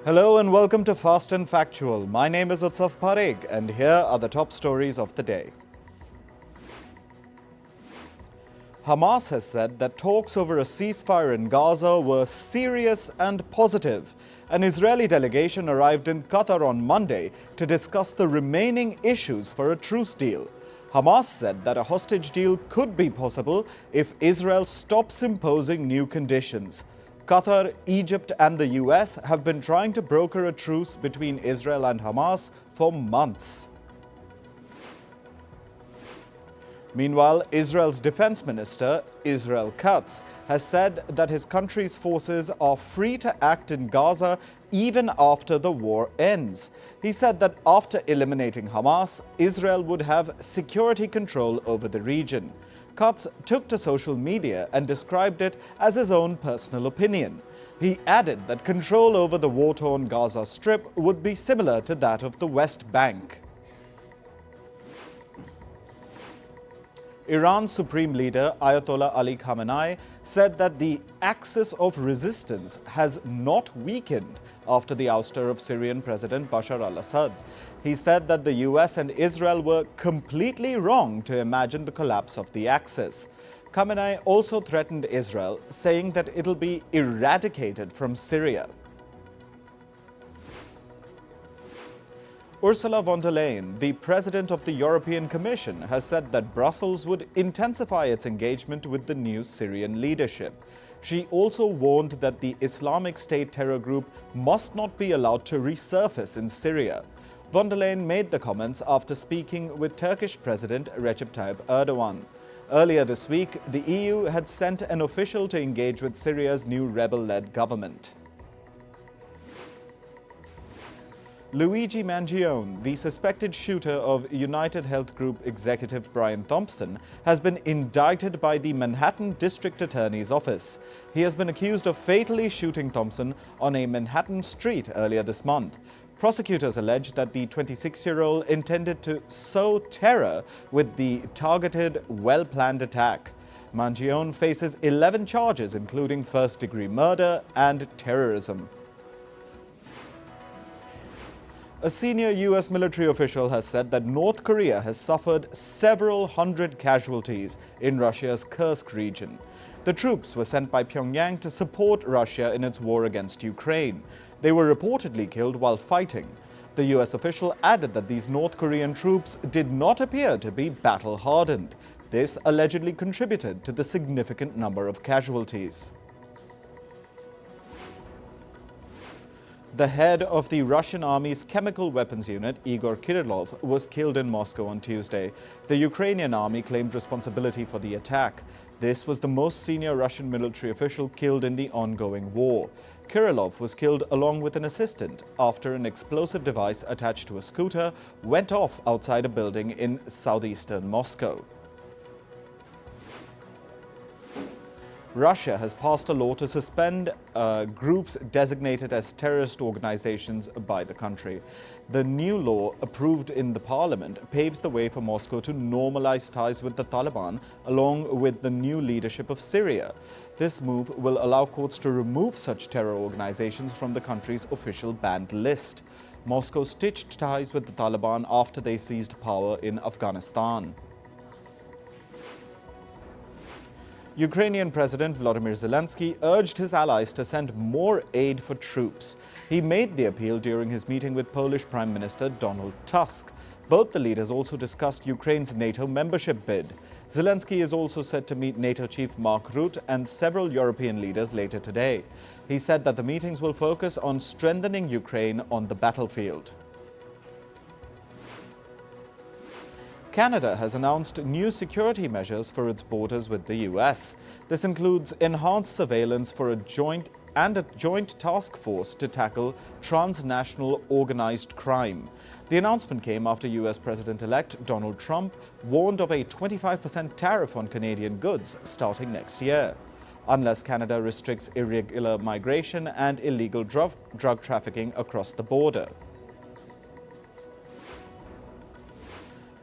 Hello and welcome to Fast and Factual. My name is Utsav Parekh and here are the top stories of the day. Hamas has said that talks over a ceasefire in Gaza were serious and positive. An Israeli delegation arrived in Qatar on Monday to discuss the remaining issues for a truce deal. Hamas said that a hostage deal could be possible if Israel stops imposing new conditions. Qatar, Egypt and the US have been trying to broker a truce between Israel and Hamas for months. Meanwhile, Israel's Defense Minister Israel Katz has said that his country's forces are free to act in Gaza even after the war ends. He said that after eliminating Hamas, Israel would have security control over the region. Katz took to social media and described it as his own personal opinion. He added that control over the war-torn Gaza Strip would be similar to that of the West Bank. Iran's Supreme Leader Ayatollah Ali Khamenei said that the axis of resistance has not weakened after the ouster of Syrian President Bashar al-Assad. He said that the US and Israel were completely wrong to imagine the collapse of the axis. Khamenei also threatened Israel, saying that it'll be eradicated from Syria. Ursula von der Leyen, the president of the European Commission, has said that Brussels would intensify its engagement with the new Syrian leadership. She also warned that the Islamic State terror group must not be allowed to resurface in Syria. Von der Leyen made the comments after speaking with Turkish President Recep Tayyip Erdogan. Earlier this week, the EU had sent an official to engage with Syria's new rebel-led government. Luigi Mangione, the suspected shooter of United Health Group executive Brian Thompson, has been indicted by the Manhattan District Attorney's Office. He has been accused of fatally shooting Thompson on a Manhattan street earlier this month. Prosecutors allege that the 26-year-old intended to sow terror with the targeted, well-planned attack. Mangione faces 11 charges, including first-degree murder and terrorism. A senior US military official has said that North Korea has suffered several hundred casualties in Russia's Kursk region. The troops were sent by Pyongyang to support Russia in its war against Ukraine. They were reportedly killed while fighting. The US official added that these North Korean troops did not appear to be battle-hardened. This allegedly contributed to the significant number of casualties. The head of the Russian army's chemical weapons unit, Igor Kirillov, was killed in Moscow on Tuesday. The Ukrainian army claimed responsibility for the attack. This was the most senior Russian military official killed in the ongoing war. Kirillov was killed along with an assistant after an explosive device attached to a scooter went off outside a building in southeastern Moscow. Russia has passed a law to suspend groups designated as terrorist organizations by the country. The new law, approved in the parliament, paves the way for Moscow to normalize ties with the Taliban along with the new leadership of Syria. This move will allow courts to remove such terror organizations from the country's official banned list. Moscow stitched ties with the Taliban after they seized power in Afghanistan. Ukrainian President Volodymyr Zelensky urged his allies to send more aid for troops. He made the appeal during his meeting with Polish Prime Minister Donald Tusk. Both the leaders also discussed Ukraine's NATO membership bid. Zelensky is also set to meet NATO chief Mark Rutte and several European leaders later today. He said that the meetings will focus on strengthening Ukraine on the battlefield. Canada has announced new security measures for its borders with the US. This includes enhanced surveillance for a joint task force to tackle transnational organized crime. The announcement came after US President-elect Donald Trump warned of a 25% tariff on Canadian goods starting next year, unless Canada restricts irregular migration and illegal drug trafficking across the border.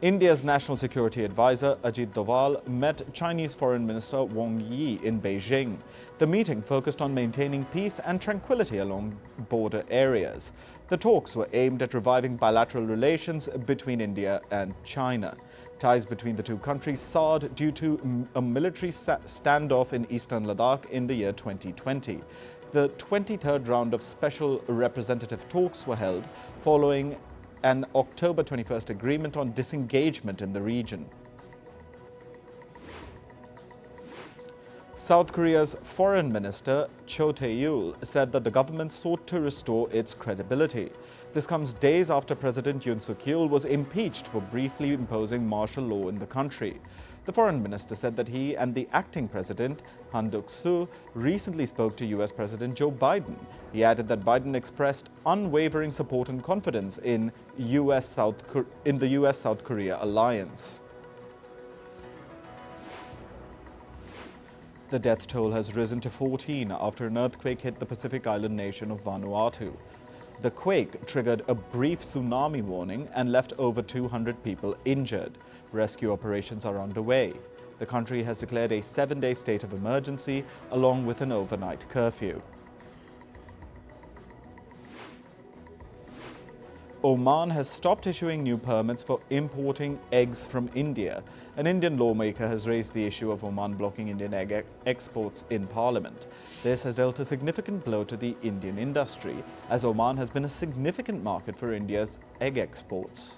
India's National Security Advisor Ajit Doval met Chinese Foreign Minister Wang Yi in Beijing. The meeting focused on maintaining peace and tranquility along border areas. The talks were aimed at reviving bilateral relations between India and China. Ties between the two countries soured due to a military standoff in eastern Ladakh in the year 2020. The 23rd round of special representative talks were held following an October 21st agreement on disengagement in the region. South Korea's Foreign Minister Cho Tae-yul said that the government sought to restore its credibility. This comes days after President Yoon Suk-yeol was impeached for briefly imposing martial law in the country. The foreign minister said that he and the acting president, Han Duck-soo, recently spoke to US President Joe Biden. He added that Biden expressed unwavering support and confidence in the US-South Korea alliance. The death toll has risen to 14 after an earthquake hit the Pacific island nation of Vanuatu. The quake triggered a brief tsunami warning and left over 200 people injured. Rescue operations are underway. The country has declared a 7-day state of emergency along with an overnight curfew. Oman has stopped issuing new permits for importing eggs from India. An Indian lawmaker has raised the issue of Oman blocking Indian egg exports in Parliament. This has dealt a significant blow to the Indian industry, as Oman has been a significant market for India's egg exports.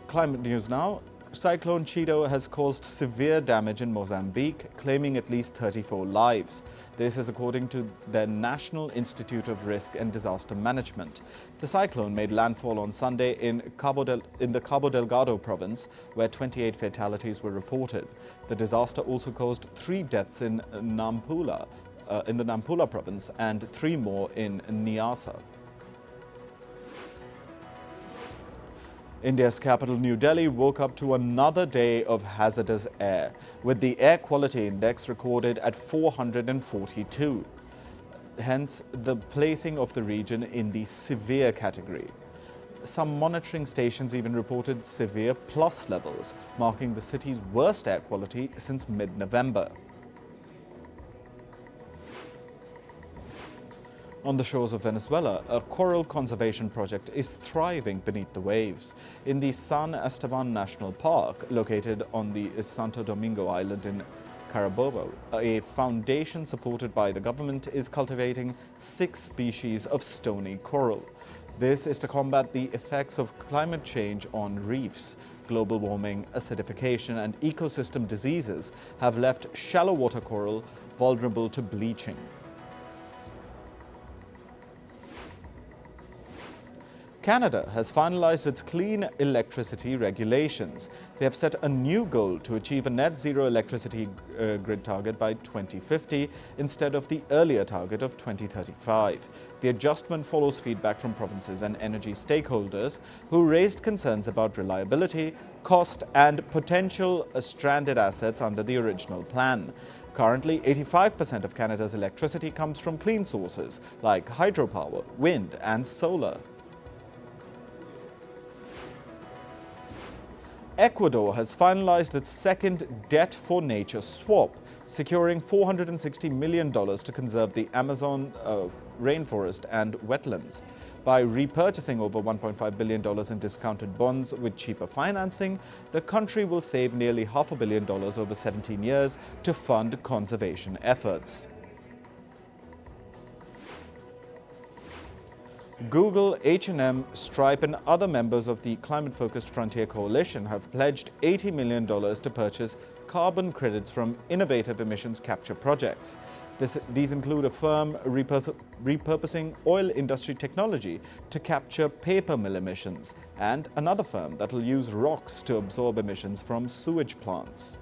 Climate news now. Cyclone Chido has caused severe damage in Mozambique, claiming at least 34 lives. This is according to the National Institute of Risk and Disaster Management. The cyclone made landfall on Sunday in the Cabo Delgado province, where 28 fatalities were reported. The disaster also caused 3 deaths in the Nampula province and 3 more in Niassa. India's capital, New Delhi, woke up to another day of hazardous air, with the air quality index recorded at 442. Hence, the placing of the region in the severe category. Some monitoring stations even reported severe plus levels, marking the city's worst air quality since mid-November. On the shores of Venezuela, a coral conservation project is thriving beneath the waves. In the San Esteban National Park, located on the Santo Domingo island in Carabobo, a foundation supported by the government is cultivating 6 species of stony coral. This is to combat the effects of climate change on reefs. Global warming, acidification, and ecosystem diseases have left shallow water coral vulnerable to bleaching. Canada has finalized its clean electricity regulations. They have set a new goal to achieve a net zero electricity grid target by 2050 instead of the earlier target of 2035. The adjustment follows feedback from provinces and energy stakeholders who raised concerns about reliability, cost, and potential stranded assets under the original plan. Currently, 85% of Canada's electricity comes from clean sources like hydropower, wind, and solar. Ecuador has finalized its second Debt for Nature swap, securing $460 million to conserve the Amazon rainforest and wetlands. By repurchasing over $1.5 billion in discounted bonds with cheaper financing, the country will save nearly $500 million over 17 years to fund conservation efforts. Google, H&M, Stripe and other members of the climate-focused Frontier Coalition have pledged $80 million to purchase carbon credits from innovative emissions capture projects. These include a firm repurposing oil industry technology to capture paper mill emissions and another firm that will use rocks to absorb emissions from sewage plants.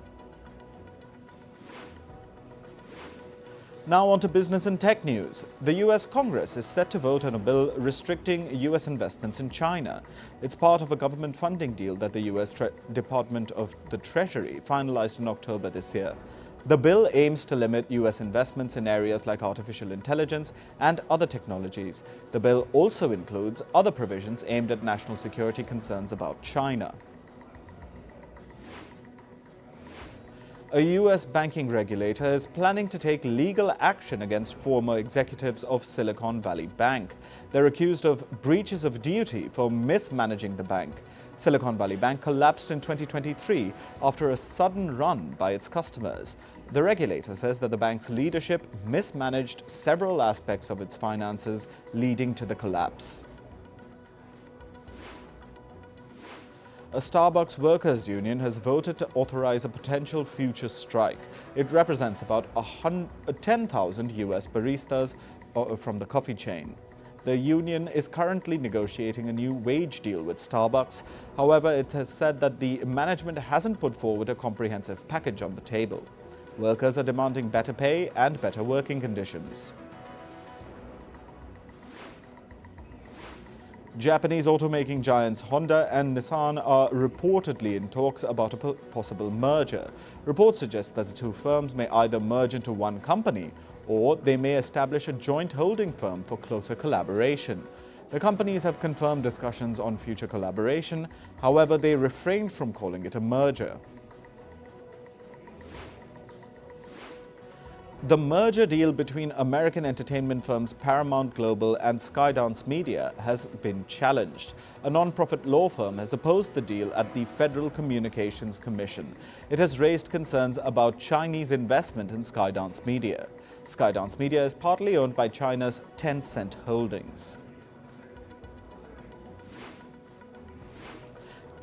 Now on to business and tech news. The US Congress is set to vote on a bill restricting US investments in China. It's part of a government funding deal that the US Department of the Treasury finalized in October this year. The bill aims to limit U.S. investments in areas like artificial intelligence and other technologies. The bill also includes other provisions aimed at national security concerns about China. A U.S. banking regulator is planning to take legal action against former executives of Silicon Valley Bank. They're accused of breaches of duty for mismanaging the bank. Silicon Valley Bank collapsed in 2023 after a sudden run by its customers. The regulator says that the bank's leadership mismanaged several aspects of its finances, leading to the collapse. A Starbucks workers' union has voted to authorize a potential future strike. It represents about 10,000 U.S. baristas from the coffee chain. The union is currently negotiating a new wage deal with Starbucks. However, it has said that the management hasn't put forward a comprehensive package on the table. Workers are demanding better pay and better working conditions. Japanese automaking giants Honda and Nissan are reportedly in talks about a possible merger. Reports suggest that the two firms may either merge into one company or they may establish a joint holding firm for closer collaboration. The companies have confirmed discussions on future collaboration. However, they refrained from calling it a merger. The merger deal between American entertainment firms Paramount Global and Skydance Media has been challenged. A non-profit law firm has opposed the deal at the Federal Communications Commission. It has raised concerns about Chinese investment in Skydance Media. Skydance Media is partly owned by China's Tencent Holdings.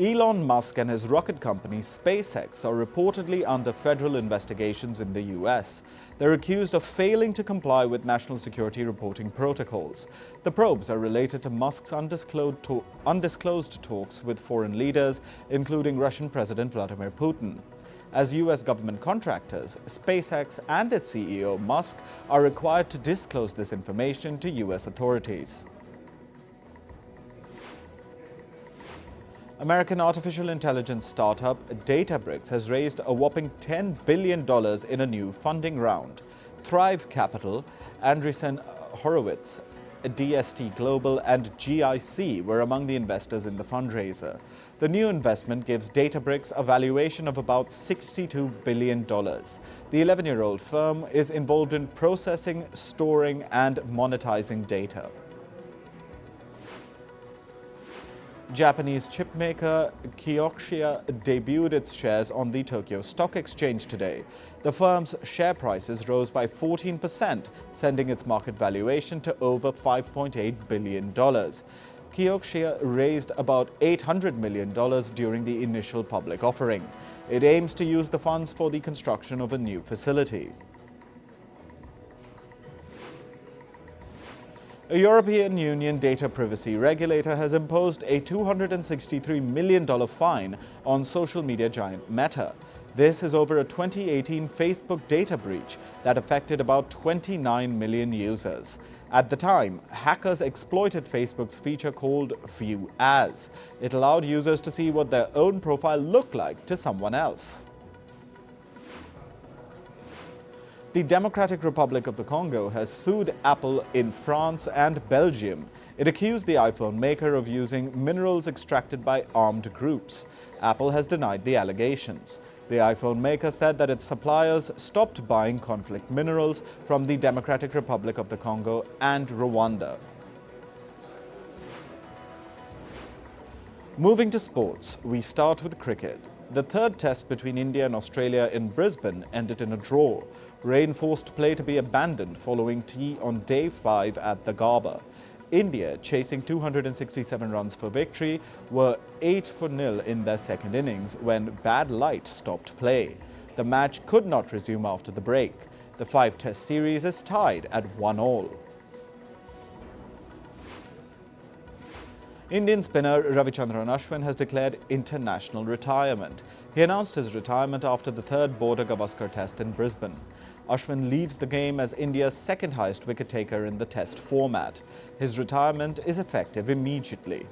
Elon Musk and his rocket company SpaceX are reportedly under federal investigations in the U.S. They're accused of failing to comply with national security reporting protocols. The probes are related to Musk's undisclosed talks with foreign leaders, including Russian President Vladimir Putin. As U.S. government contractors, SpaceX and its CEO Musk are required to disclose this information to U.S. authorities. American artificial intelligence startup Databricks has raised a whopping $10 billion in a new funding round. Thrive Capital, Andreessen Horowitz, DST Global and GIC were among the investors in the fundraiser. The new investment gives Databricks a valuation of about $62 billion. The 11-year-old firm is involved in processing, storing and monetizing data. Japanese chipmaker Kioxia debuted its shares on the Tokyo Stock Exchange today. The firm's share prices rose by 14%, sending its market valuation to over $5.8 billion. Kioxia raised about $800 million during the initial public offering. It aims to use the funds for the construction of a new facility. A European Union data privacy regulator has imposed a $263 million fine on social media giant Meta. This is over a 2018 Facebook data breach that affected about 29 million users. At the time, hackers exploited Facebook's feature called View As. It allowed users to see what their own profile looked like to someone else. The Democratic Republic of the Congo has sued Apple in France and Belgium. It accused the iPhone maker of using minerals extracted by armed groups. Apple has denied the allegations. The iPhone maker said that its suppliers stopped buying conflict minerals from the Democratic Republic of the Congo and Rwanda. Moving to sports, we start with cricket. The third test between India and Australia in Brisbane ended in a draw. Rain forced play to be abandoned following tea on day 5 at the Gabba. India, chasing 267 runs for victory, were 8-0 in their second innings when bad light stopped play. The match could not resume after the break. The 5-test series is tied at 1-1. Indian spinner Ravichandran Ashwin has declared international retirement. He announced his retirement after the third Border-Gavaskar test in Brisbane. Ashwin leaves the game as India's second highest wicket taker in the test format. His retirement is effective immediately.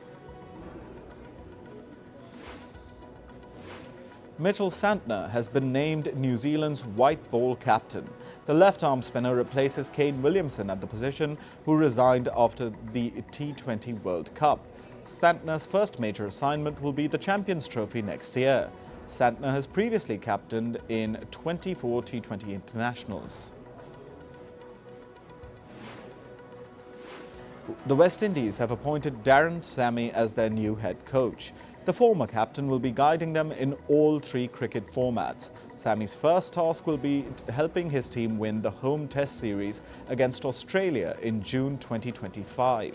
Mitchell Santner has been named New Zealand's white ball captain. The left-arm spinner replaces Kane Williamson at the position, who resigned after the T20 World Cup. Santner's first major assignment will be the Champions Trophy next year. Santner has previously captained in 24 T20 internationals. The West Indies have appointed Darren Sammy as their new head coach. The former captain will be guiding them in all three cricket formats. Sammy's first task will be helping his team win the home test series against Australia in June 2025.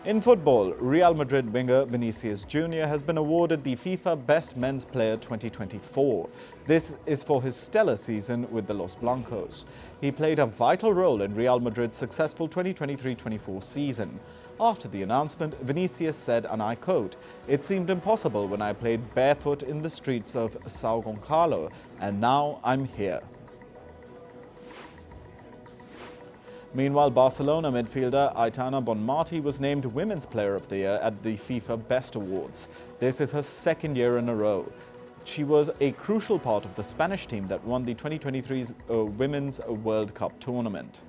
In football, Real Madrid winger Vinicius Jr. has been awarded the FIFA Best Men's Player 2024. This is for his stellar season with the Los Blancos. He played a vital role in Real Madrid's successful 2023-24 season. After the announcement, Vinicius said, and I quote, "It seemed impossible when I played barefoot in the streets of São Gonçalo, and now I'm here." Meanwhile, Barcelona midfielder Aitana Bonmati was named Women's Player of the Year at the FIFA Best Awards. This is her second year in a row. She was a crucial part of the Spanish team that won the 2023 Women's World Cup tournament.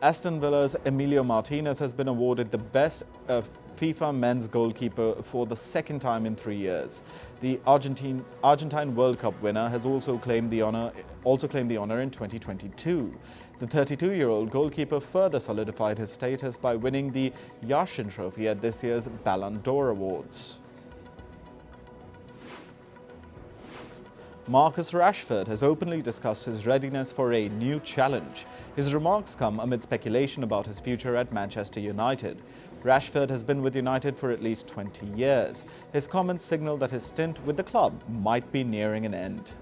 Aston Villa's Emilio Martinez has been awarded the best FIFA men's goalkeeper for the second time in 3 years. The Argentine World Cup winner has also claimed the honor in 2022. The 32-year-old goalkeeper further solidified his status by winning the Yashin Trophy at this year's Ballon d'Or Awards. Marcus Rashford has openly discussed his readiness for a new challenge. His remarks come amid speculation about his future at Manchester United. Rashford has been with United for at least 20 years. His comments signal that his stint with the club might be nearing an end.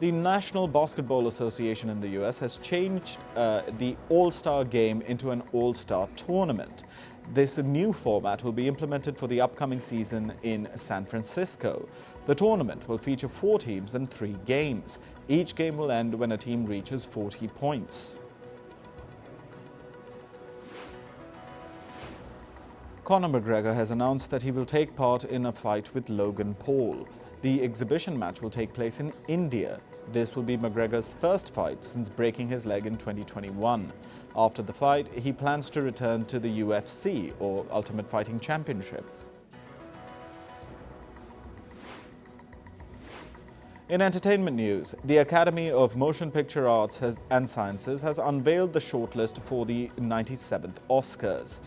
The National Basketball Association in the US has changed the All-Star game into an All-Star tournament. This new format will be implemented for the upcoming season in San Francisco. The tournament will feature 4 teams and 3 games. Each game will end when a team reaches 40 points. Conor McGregor has announced that he will take part in a fight with Logan Paul. The exhibition match will take place in India. This will be McGregor's first fight since breaking his leg in 2021. After the fight, he plans to return to the UFC, or Ultimate Fighting Championship. In entertainment news, the Academy of Motion Picture Arts and Sciences has unveiled the shortlist for the 97th Oscars.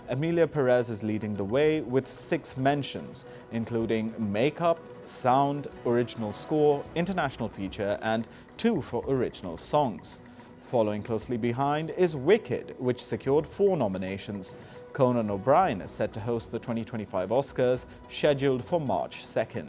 Emilia Perez is leading the way with 6 mentions, including makeup, sound, original score, international feature, and 2 for original songs. Following closely behind is Wicked, which secured 4 nominations. Conan O'Brien is set to host the 2025 Oscars, scheduled for March 2nd.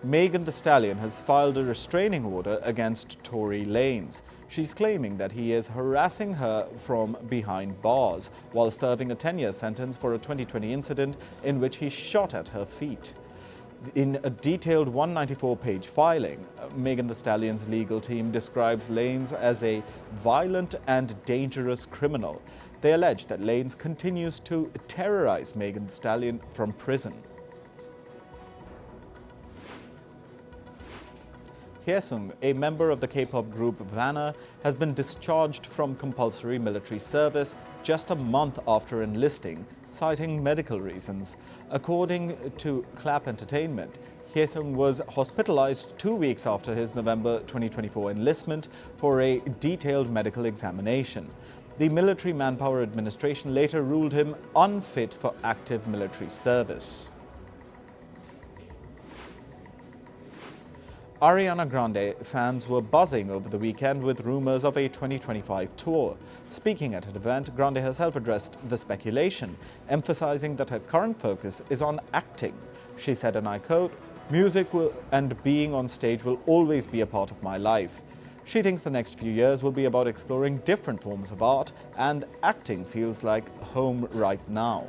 Megan Thee Stallion has filed a restraining order against Tory Lanez. She's claiming that he is harassing her from behind bars while serving a 10-year sentence for a 2020 incident in which he shot at her feet. In a detailed 194-page filing, Megan Thee Stallion's legal team describes Lanez as a violent and dangerous criminal. They allege that Lanez continues to terrorize Megan Thee Stallion from prison. Hyesung, a member of the K-pop group Vanna, has been discharged from compulsory military service just a month after enlisting, citing medical reasons. According to Clap Entertainment, Hyesung was hospitalized 2 weeks after his November 2024 enlistment for a detailed medical examination. The Military Manpower Administration later ruled him unfit for active military service. Ariana Grande fans were buzzing over the weekend with rumors of a 2025 tour. Speaking at an event, Grande herself addressed the speculation, emphasizing that her current focus is on acting. She said, and I quote, "Music and being on stage will always be a part of my life." She thinks the next few years will be about exploring different forms of art, and acting feels like home right now.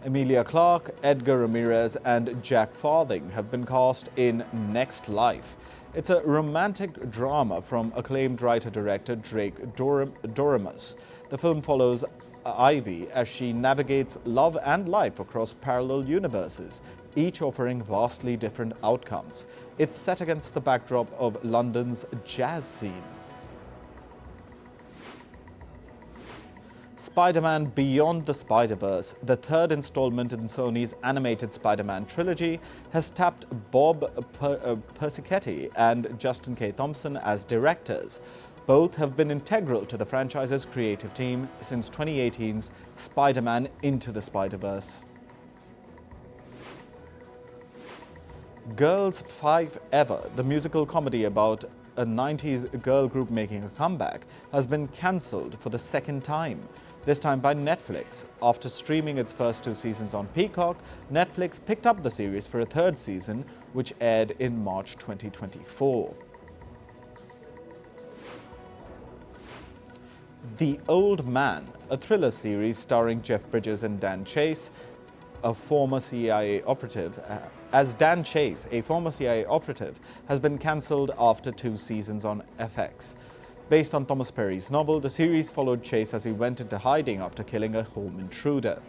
Emilia Clarke, Edgar Ramirez and Jack Farthing have been cast in Next Life. It's a romantic drama from acclaimed writer-director Drake Doremus. The film follows Ivy as she navigates love and life across parallel universes, each offering vastly different outcomes. It's set against the backdrop of London's jazz scene. Spider-Man Beyond the Spider-Verse, the third installment in Sony's animated Spider-Man trilogy, has tapped Bob Persichetti and Justin K. Thompson as directors. Both have been integral to the franchise's creative team since 2018's Spider-Man Into the Spider-Verse. Girls 5 Ever, the musical comedy about a 90s girl group making a comeback, has been cancelled for the second time. This time by Netflix. After streaming its first 2 seasons on Peacock, Netflix picked up the series for a third season, which aired in March 2024. The Old Man, a thriller series starring Jeff Bridges and Dan Chase, a former CIA operative, has been cancelled after 2 seasons on FX. Based on Thomas Perry's novel, the series followed Chase as he went into hiding after killing a home intruder.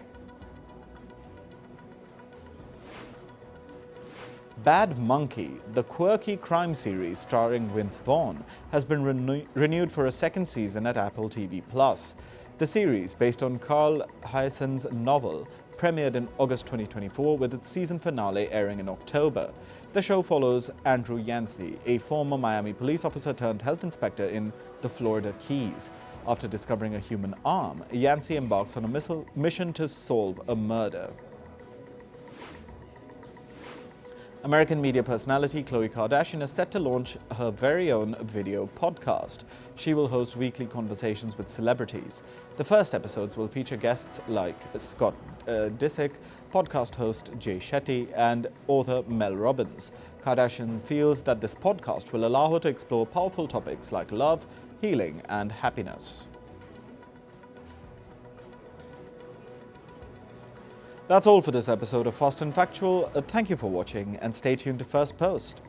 Bad Monkey, the quirky crime series starring Vince Vaughn, has been renewed for a second season at Apple TV+. The series, based on Carl Hiaasen's novel, premiered in August 2024 with its season finale airing in October. The show follows Andrew Yancey, a former Miami police officer turned health inspector in the Florida Keys. After discovering a human arm, Yancey embarks on a mission to solve a murder. American media personality Khloe Kardashian is set to launch her very own video podcast. She will host weekly conversations with celebrities. The first episodes will feature guests like Scott Disick, podcast host Jay Shetty, and author Mel Robbins. Kardashian feels that this podcast will allow her to explore powerful topics like love, healing, and happiness. That's all for this episode of Fast and Factual. Thank you for watching and stay tuned to First Post.